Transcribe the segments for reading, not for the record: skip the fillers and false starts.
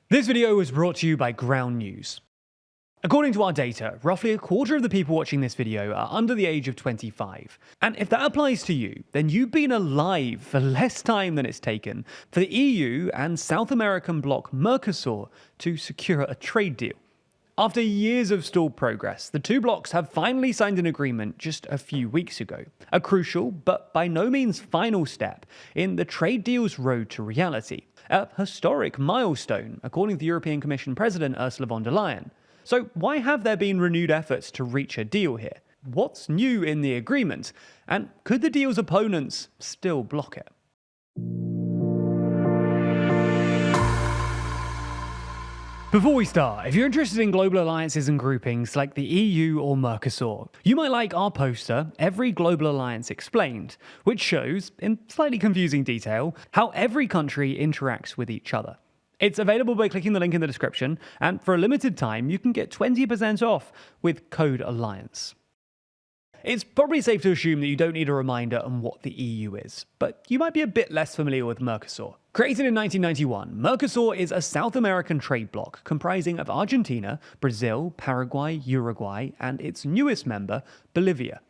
This video was brought to you by Ground News. According to our data, roughly a quarter of the people watching this video are under the age of 25. And if that applies to you, then you've been alive for less time than it's taken for the EU and South American bloc Mercosur to secure a trade deal. After years of stalled progress, the two blocs have finally signed an agreement just a few weeks ago. A crucial, but by no means final step in the trade deal's road to reality. A historic milestone, according to the European Commission President Ursula von der Leyen. So why have there been renewed efforts to reach a deal here? What's new in the agreement? And could the deal's opponents still block it? Before we start, if you're interested in global alliances and groupings like the EU or Mercosur, you might like our poster, Every Global Alliance Explained, which shows, in slightly confusing detail, how every country interacts with each other. It's available by clicking the link in the description, and for a limited time, you can get 20% off with code ALLIANCE. It's probably safe to assume that you don't need a reminder on what the EU is, but you might be a bit less familiar with Mercosur. Created in 1991, Mercosur is a South American trade bloc comprising of Argentina, Brazil, Paraguay, Uruguay, and its newest member, Bolivia.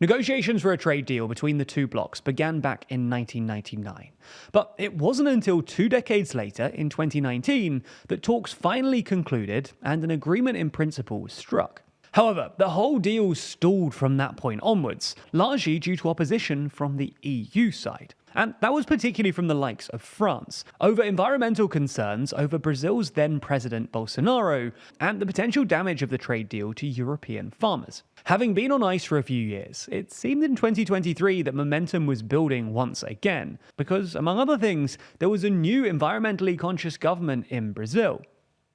Negotiations for a trade deal between the two blocs began back in 1999. But it wasn't until 2 decades later, in 2019, that talks finally concluded and an agreement in principle was struck. However, the whole deal stalled from that point onwards, largely due to opposition from the EU side. And that was particularly from the likes of France, over environmental concerns over Brazil's then President Bolsonaro, and the potential damage of the trade deal to European farmers. Having been on ice for a few years, it seemed in 2023 that momentum was building once again, because, among other things, there was a new environmentally conscious government in Brazil.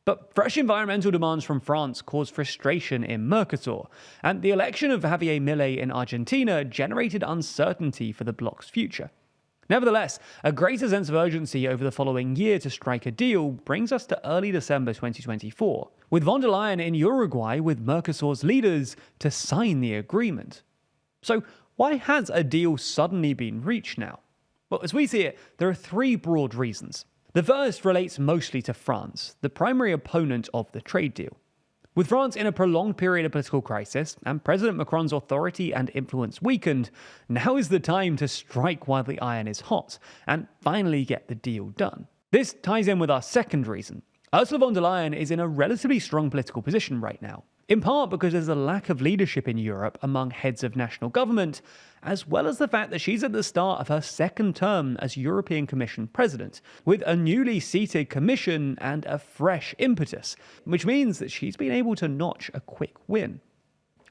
But fresh environmental demands from France caused frustration in Mercosur, and the election of Javier Milei in Argentina generated uncertainty for the bloc's future. Nevertheless, a greater sense of urgency over the following year to strike a deal brings us to early December 2024, with von der Leyen in Uruguay with Mercosur's leaders to sign the agreement. So why has a deal suddenly been reached now? Well, as we see it, there are 3 broad reasons. The first relates mostly to France, the primary opponent of the trade deal. With France in a prolonged period of political crisis, and President Macron's authority and influence weakened, now is the time to strike while the iron is hot, and finally get the deal done. This ties in with our second reason. Ursula von der Leyen is in a relatively strong political position right now, in part because there's a lack of leadership in Europe among heads of national government, as well as the fact that she's at the start of her second term as European Commission President, with a newly seated Commission and a fresh impetus, which means that she's been able to notch a quick win.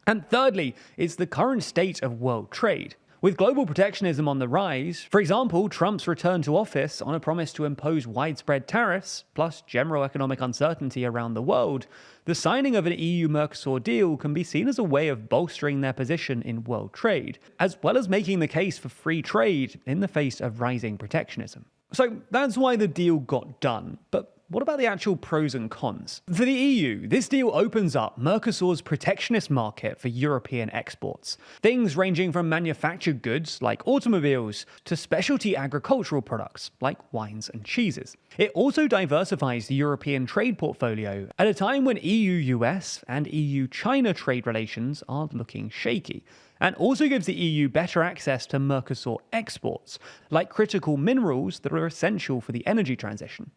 And thirdly, it's the current state of world trade. With global protectionism on the rise, for example, Trump's return to office on a promise to impose widespread tariffs, plus general economic uncertainty around the world, the signing of an EU-Mercosur deal can be seen as a way of bolstering their position in world trade, as well as making the case for free trade in the face of rising protectionism. So that's why the deal got done, but what about the actual pros and cons? For the EU, this deal opens up Mercosur's protectionist market for European exports. Things ranging from manufactured goods, like automobiles, to specialty agricultural products, like wines and cheeses. It also diversifies the European trade portfolio at a time when EU-US and EU-China trade relations are looking shaky, and also gives the EU better access to Mercosur exports, like critical minerals that are essential for the energy transition.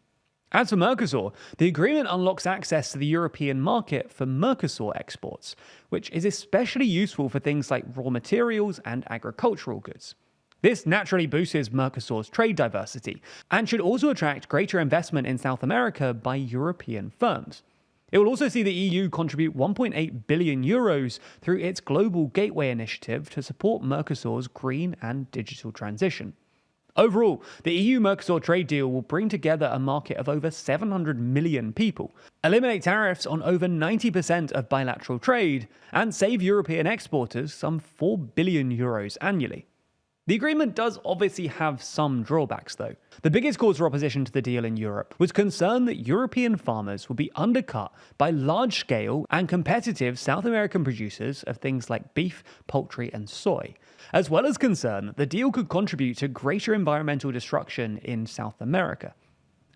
As for Mercosur, the agreement unlocks access to the European market for Mercosur exports, which is especially useful for things like raw materials and agricultural goods. This naturally boosts Mercosur's trade diversity, and should also attract greater investment in South America by European firms. It will also see the EU contribute 1.8 billion euros through its Global Gateway initiative to support Mercosur's green and digital transition. Overall, the EU-Mercosur trade deal will bring together a market of over 700 million people, eliminate tariffs on over 90% of bilateral trade, and save European exporters some 4 billion euros annually. The agreement does obviously have some drawbacks, though. The biggest cause for opposition to the deal in Europe was concern that European farmers would be undercut by large-scale and competitive South American producers of things like beef, poultry, and soy, as well as concern that the deal could contribute to greater environmental destruction in South America.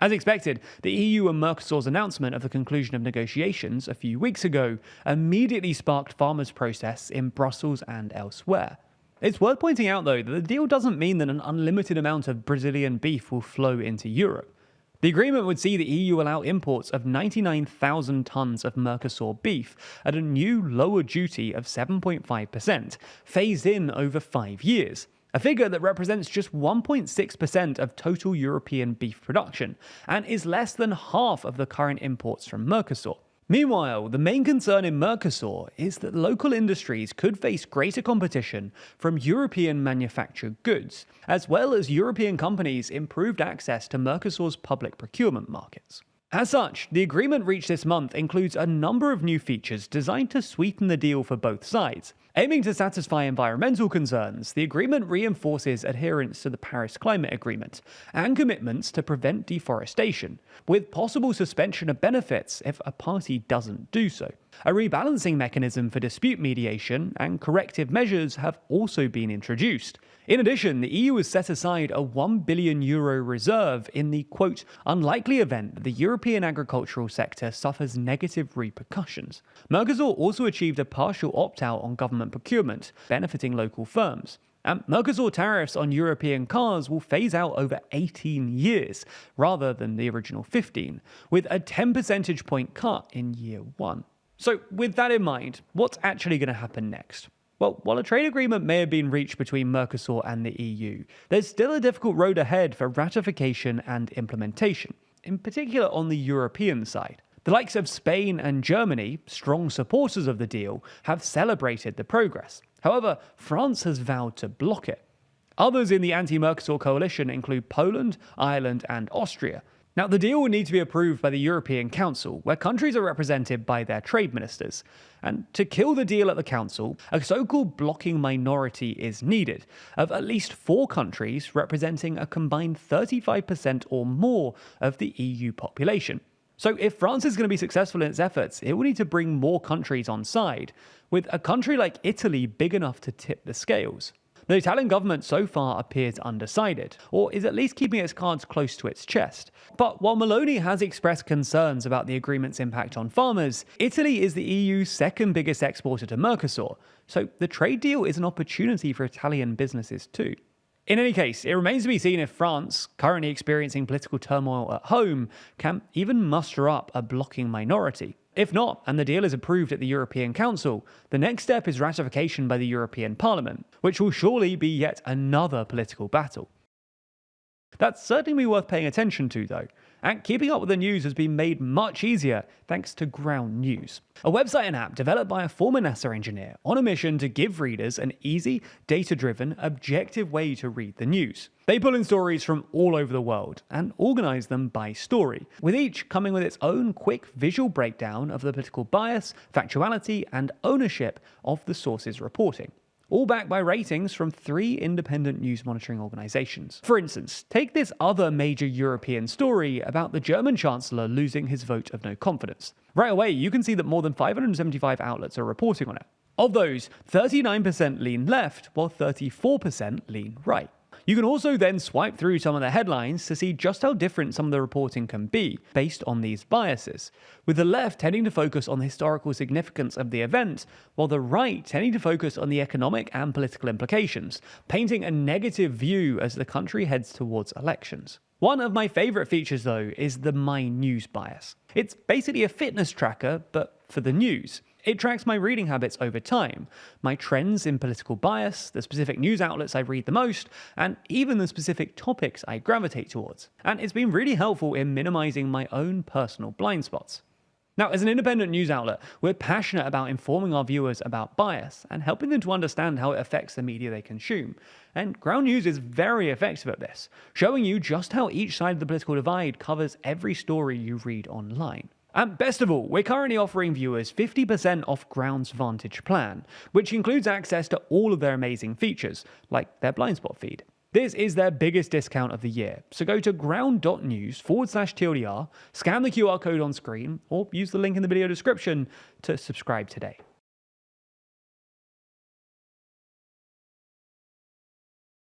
As expected, the EU and Mercosur's announcement of the conclusion of negotiations a few weeks ago immediately sparked farmers' protests in Brussels and elsewhere. It's worth pointing out, though, that the deal doesn't mean that an unlimited amount of Brazilian beef will flow into Europe. The agreement would see the EU allow imports of 99,000 tons of Mercosur beef at a new lower duty of 7.5%, phased in over 5 years, a figure that represents just 1.6% of total European beef production, and is less than half of the current imports from Mercosur. Meanwhile, the main concern in Mercosur is that local industries could face greater competition from European manufactured goods, as well as European companies' improved access to Mercosur's public procurement markets. As such, the agreement reached this month includes a number of new features designed to sweeten the deal for both sides. Aiming to satisfy environmental concerns, the agreement reinforces adherence to the Paris Climate Agreement and commitments to prevent deforestation, with possible suspension of benefits if a party doesn't do so. A rebalancing mechanism for dispute mediation and corrective measures have also been introduced. In addition, the EU has set aside a €1 billion reserve in the, quote, unlikely event that the European agricultural sector suffers negative repercussions. Mercosur also achieved a partial opt-out on government procurement, benefiting local firms. And Mercosur tariffs on European cars will phase out over 18 years, rather than the original 15, with a 10 percentage point cut in year 1. So with that in mind, what's actually going to happen next? Well, while a trade agreement may have been reached between Mercosur and the EU, there's still a difficult road ahead for ratification and implementation, in particular on the European side. The likes of Spain and Germany, strong supporters of the deal, have celebrated the progress. However, France has vowed to block it. Others in the anti-Mercosur coalition include Poland, Ireland, and Austria. Now, the deal will need to be approved by the European Council, where countries are represented by their trade ministers. And to kill the deal at the Council, a so-called blocking minority is needed, of at least 4 countries representing a combined 35% or more of the EU population. So if France is going to be successful in its efforts, it will need to bring more countries on side, with a country like Italy big enough to tip the scales. The Italian government so far appears undecided, or is at least keeping its cards close to its chest. But while Meloni has expressed concerns about the agreement's impact on farmers, Italy is the EU's second biggest exporter to Mercosur, so the trade deal is an opportunity for Italian businesses too. In any case, it remains to be seen if France, currently experiencing political turmoil at home, can even muster up a blocking minority. If not, and the deal is approved at the European Council, the next step is ratification by the European Parliament, which will surely be yet another political battle. That's certainly worth paying attention to, though, and keeping up with the news has been made much easier thanks to Ground News, a website and app developed by a former NASA engineer on a mission to give readers an easy, data-driven, objective way to read the news. They pull in stories from all over the world and organize them by story, with each coming with its own quick visual breakdown of the political bias, factuality, and ownership of the source's reporting. All backed by ratings from 3 independent news monitoring organizations. For instance, take this other major European story about the German Chancellor losing his vote of no confidence. Right away, you can see that more than 575 outlets are reporting on it. Of those, 39% lean left, while 34% lean right. You can also then swipe through some of the headlines to see just how different some of the reporting can be based on these biases, with the left tending to focus on the historical significance of the event, while the right tending to focus on the economic and political implications, painting a negative view as the country heads towards elections. One of my favourite features, though, is the My News bias. It's basically a fitness tracker, but for the news. It tracks my reading habits over time, my trends in political bias, the specific news outlets I read the most, and even the specific topics I gravitate towards. And it's been really helpful in minimizing my own personal blind spots. Now, as an independent news outlet, we're passionate about informing our viewers about bias and helping them to understand how it affects the media they consume. And Ground News is very effective at this, showing you just how each side of the political divide covers every story you read online. And best of all, we're currently offering viewers 50% off Ground's Vantage plan, which includes access to all of their amazing features, like their blind spot feed. This is their biggest discount of the year, so go to ground.news/TLDR, scan the QR code on screen, or use the link in the video description to subscribe today.